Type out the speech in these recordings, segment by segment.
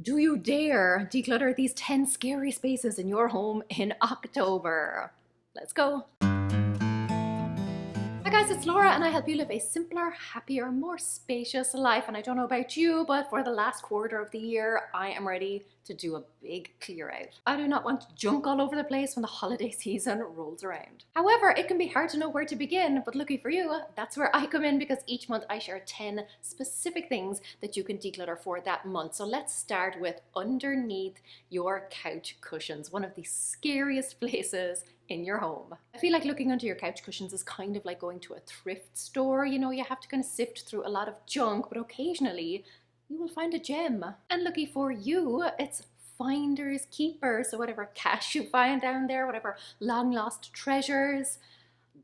Do you dare declutter these 10 scary spaces in your home in October? Let's go. Hi guys, it's Laura and I help you live a simpler, happier, more spacious life. And I don't know about you, but for the last quarter of the year, I am ready to do a big clear out. I do not want junk all over the place when the holiday season rolls around. However, it can be hard to know where to begin, but lucky for you, that's where I come in because each month I share 10 specific things that you can declutter for that month. So let's start with underneath your couch cushions, one of the scariest places in your home. I feel like looking under your couch cushions is kind of like going to a thrift store. You know, you have to kind of sift through a lot of junk, but occasionally you will find a gem. And lucky for you, it's finders keepers. So whatever cash you find down there, whatever long lost treasures,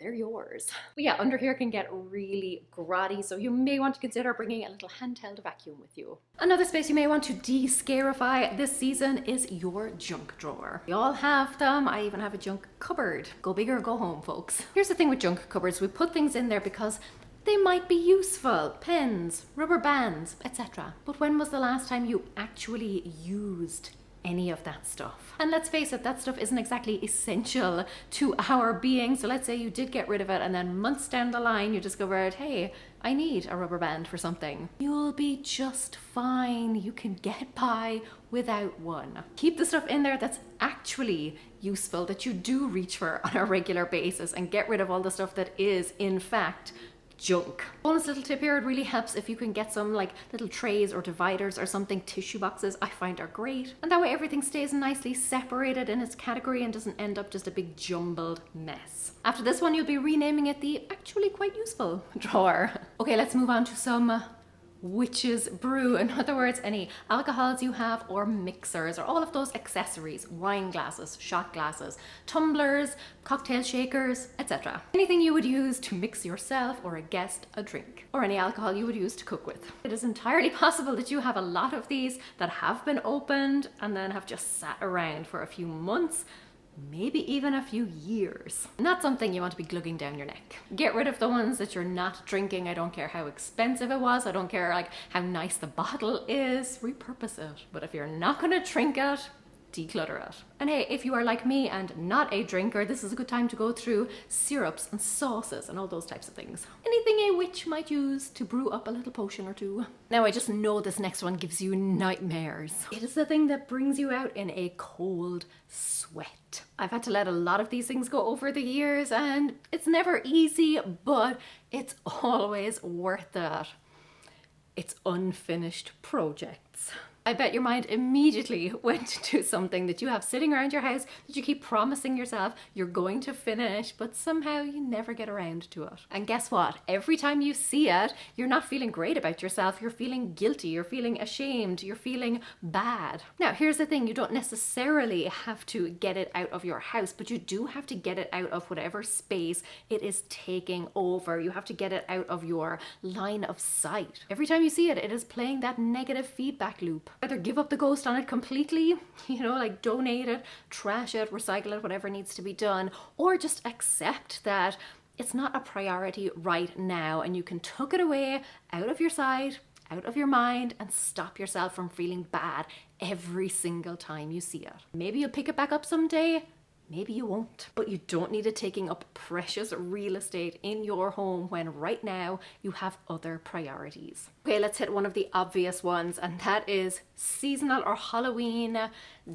they're yours. But yeah, under here can get really grotty, so you may want to consider bringing a little handheld vacuum with you. Another space you may want to de-scarify this season is your junk drawer. We all have them. I even have a junk cupboard. Go big or go home, folks. Here's the thing with junk cupboards. We put things in there because they might be useful. Pens, rubber bands, etc. But when was the last time you actually used any of that stuff? And let's face it, that stuff isn't exactly essential to our being. So let's say you did get rid of it and then months down the line you discovered, hey, I need a rubber band for something. You'll be just fine. You can get by without one. Keep the stuff in there that's actually useful, that you do reach for on a regular basis, and get rid of all the stuff that is in fact junk. Bonus little tip here, it really helps if you can get some like little trays or dividers or something. Tissue boxes I find are great, and that way everything stays nicely separated in its category and doesn't end up just a big jumbled mess. After this one you'll be renaming it the actually quite useful drawer. Okay, let's move on to some witch's brew. In other words, any alcohols you have or mixers or all of those accessories, wine glasses, shot glasses, tumblers, cocktail shakers, etc. Anything you would use to mix yourself or a guest a drink, or any alcohol you would use to cook with. It is entirely possible that you have a lot of these that have been opened and then have just sat around for a few months, maybe even a few years. Not something you want to be glugging down your neck. Get rid of the ones that you're not drinking. I don't care how expensive it was. I don't care like how nice the bottle is. Repurpose it. But if you're not gonna drink it, declutter it. And hey, if you are like me and not a drinker, this is a good time to go through syrups and sauces and all those types of things. Anything a witch might use to brew up a little potion or two. Now I just know this next one gives you nightmares. It is the thing that brings you out in a cold sweat. I've had to let a lot of these things go over the years and it's never easy, but it's always worth it. It's unfinished projects. I bet your mind immediately went to something that you have sitting around your house that you keep promising yourself you're going to finish, but somehow you never get around to it. And guess what? Every time you see it, you're not feeling great about yourself. You're feeling guilty. You're feeling ashamed. You're feeling bad. Now, here's the thing. You don't necessarily have to get it out of your house, but you do have to get it out of whatever space it is taking over. You have to get it out of your line of sight. Every time you see it, it is playing that negative feedback loop. Either give up the ghost on it completely, you know, like donate it, trash it, recycle it, whatever needs to be done, or just accept that it's not a priority right now and you can tuck it away out of your sight, out of your mind, and stop yourself from feeling bad every single time you see it. Maybe you'll pick it back up someday. Maybe you won't, but you don't need it taking up precious real estate in your home when right now you have other priorities. Okay, let's hit one of the obvious ones, and that is seasonal or Halloween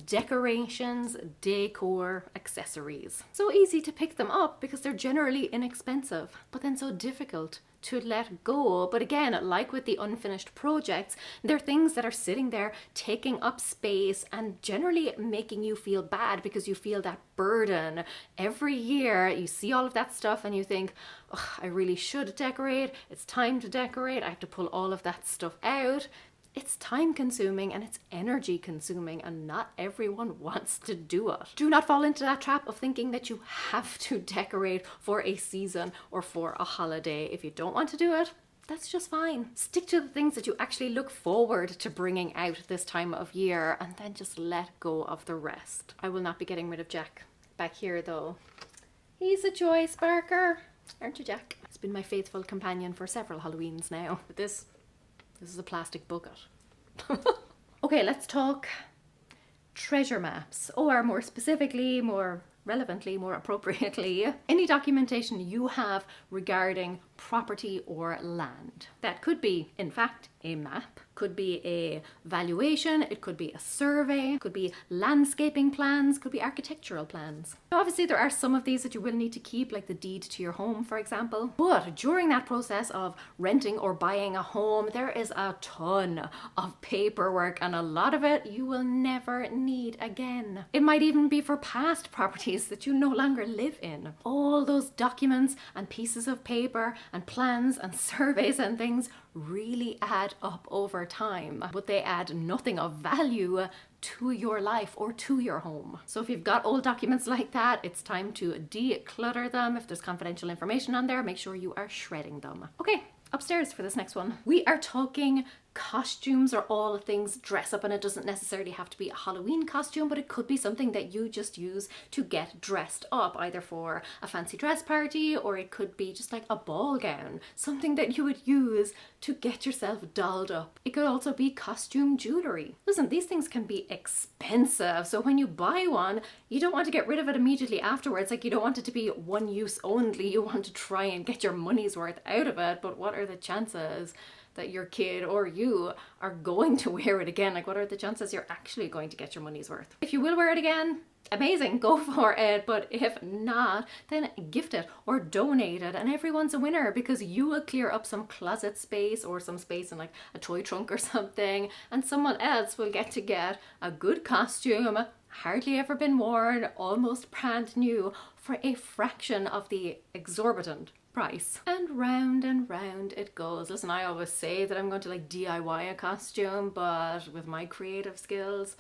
decorations, decor, accessories. So easy to pick them up because they're generally inexpensive, but then so difficult to let go. But again, like with the unfinished projects, they're things that are sitting there taking up space and generally making you feel bad because you feel that burden. Every year you see all of that stuff and you think, oh, I really should decorate. It's time to decorate. I have to pull all of that stuff out. It's time consuming and it's energy consuming, and not everyone wants to do it. Do not fall into that trap of thinking that you have to decorate for a season or for a holiday. If you don't want to do it, that's just fine. Stick to the things that you actually look forward to bringing out this time of year, and then just let go of the rest. I will not be getting rid of Jack back here though. He's a joy sparker, aren't you, Jack? He's been my faithful companion for several Halloweens now. But this is a plastic bucket. Okay, Okay, let's talk treasure maps, or more specifically, more relevantly, more appropriately, any documentation you have regarding property or land. That could be, in fact, a map, could be a valuation, it could be a survey, could be landscaping plans, could be architectural plans. Now, obviously, there are some of these that you will need to keep, like the deed to your home, for example. But during that process of renting or buying a home, there is a ton of paperwork, and a lot of it you will never need again. It might even be for past properties that you no longer live in. All those documents and pieces of paper and plans and surveys and things really add up over time, but they add nothing of value to your life or to your home. So if you've got old documents like that, it's time to declutter them. If there's confidential information on there, make sure you are shredding them. Okay, upstairs for this next one. We are talking costumes, or all things dress up, and it doesn't necessarily have to be a Halloween costume, but it could be something that you just use to get dressed up, either for a fancy dress party, or it could be just like a ball gown, something that you would use to get yourself dolled up. It could also be costume jewelry. Listen, these things can be expensive, so when you buy one, you don't want to get rid of it immediately afterwards. Like, you don't want it to be one use only. You want to try and get your money's worth out of it, but what are the chances that your kid or you are going to wear it again? Like, what are the chances you're actually going to get your money's worth? If you will wear it again, amazing, go for it. But if not, then gift it or donate it, and everyone's a winner, because you will clear up some closet space or some space in like a toy trunk or something, and someone else will get to get a good costume, hardly ever been worn, almost brand new, for a fraction of the exorbitant price. And round it goes. Listen, I always say that I'm going to like DIY a costume, but with my creative skills,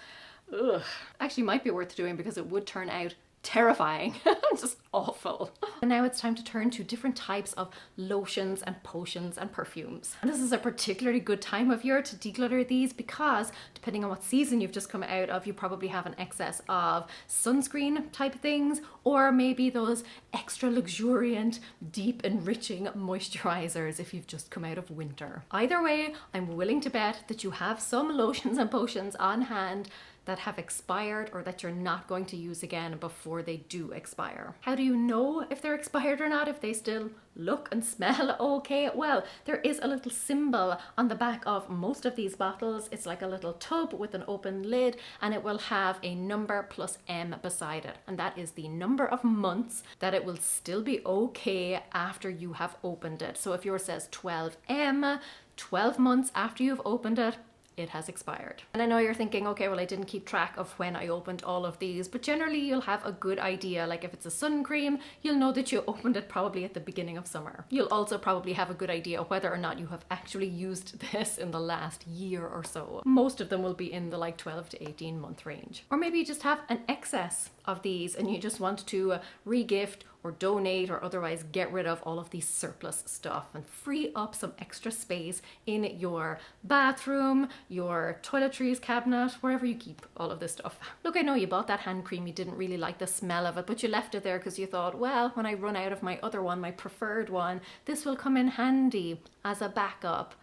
actually might be worth doing, because it would turn out terrifying. Just awful. And now it's time to turn to different types of lotions and potions and perfumes. And this is a particularly good time of year to declutter these, because depending on what season you've just come out of, you probably have an excess of sunscreen type things, or maybe those extra luxuriant, deep enriching moisturizers if you've just come out of winter. Either way, I'm willing to bet that you have some lotions and potions on hand that have expired, or that you're not going to use again before they do expire. How do you know if they're expired or not, if they still look and smell okay? Well, there is a little symbol on the back of most of these bottles. It's like a little tub with an open lid, and it will have a number plus M beside it, and that is the number of months that it will still be okay after you have opened it. So if yours says 12M, 12 months after you've opened it, it has expired. And I know you're thinking, okay, well, I didn't keep track of when I opened all of these, but generally you'll have a good idea. Like if it's a sun cream, you'll know that you opened it probably at the beginning of summer. You'll also probably have a good idea whether or not you have actually used this in the last year or so. Most of them will be in the like 12 to 18 month range. Or maybe you just have an excess of these and you just want to re-gift or donate or otherwise get rid of all of the surplus stuff and free up some extra space in your bathroom, your toiletries cabinet, wherever you keep all of this stuff. Look, I know you bought that hand cream, you didn't really like the smell of it, but you left it there because you thought, well, when I run out of my other one, my preferred one, this will come in handy as a backup.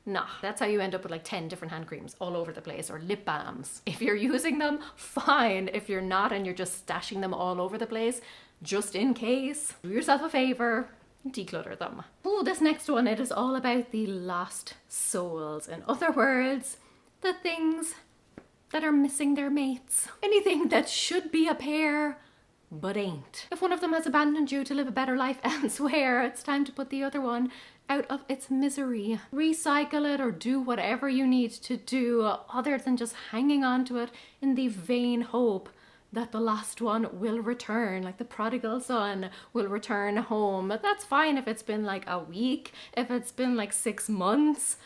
Nah, that's how you end up with like 10 different hand creams all over the place, or lip balms. If you're using them, fine. If you're not and you're just stashing them all over the place, just in case, do yourself a favor, declutter them. Oh, this next one, it is all about the lost souls. In other words, the things that are missing their mates. Anything that should be a pair, but ain't. If one of them has abandoned you to live a better life elsewhere, it's time to put the other one out of its misery. Recycle it or do whatever you need to do other than just hanging on to it in the vain hope that the lost one will return, like the prodigal son will return home. That's fine if it's been like a week, if it's been like 6 months.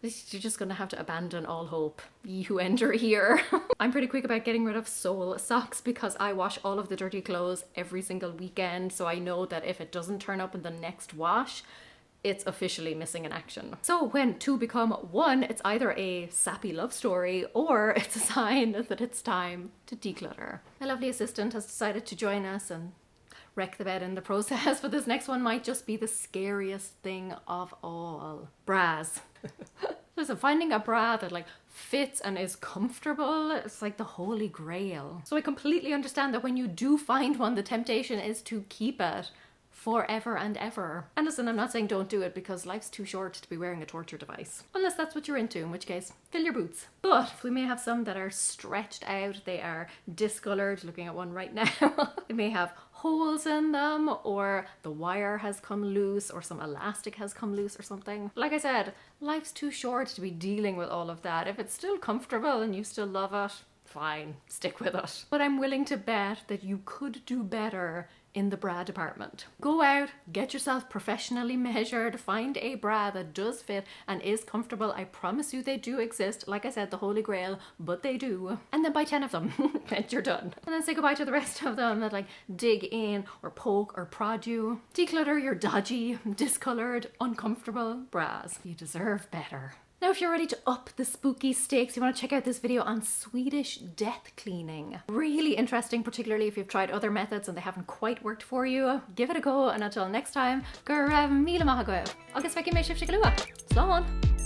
You're just gonna have to abandon all hope, ye who enter here. I'm pretty quick about getting rid of soul socks because I wash all of the dirty clothes every single weekend, so I know that if it doesn't turn up in the next wash, it's officially missing in action. So when two become one, it's either a sappy love story or it's a sign that it's time to declutter. My lovely assistant has decided to join us and wreck the bed in the process, but this next one might just be the scariest thing of all. Bras. Listen, finding a bra that like fits and is comfortable, it's like the holy grail. So I completely understand that when you do find one, the temptation is to keep it forever and ever. And listen, I'm not saying don't do it, because life's too short to be wearing a torture device. Unless that's what you're into, in which case, fill your boots. But we may have some that are stretched out, they are discolored, looking at one right now. They may have holes in them, or the wire has come loose, or some elastic has come loose or something. Like I said, life's too short to be dealing with all of that. If it's still comfortable and you still love it, fine, stick with it. But I'm willing to bet that you could do better in the bra department. Go out, get yourself professionally measured, find a bra that does fit and is comfortable. I promise you they do exist. Like I said, the holy grail, but they do. And then buy 10 of them and you're done. And then say goodbye to the rest of them that like dig in or poke or prod you. Declutter your dodgy, discolored, uncomfortable bras. You deserve better. Now, if you're ready to up the spooky stakes, you want to check out this video on Swedish death cleaning. Really interesting, particularly if you've tried other methods and they haven't quite worked for you. Give it a go, and until next time, gur mila maha go. Agus feki me shifty galua. Slán.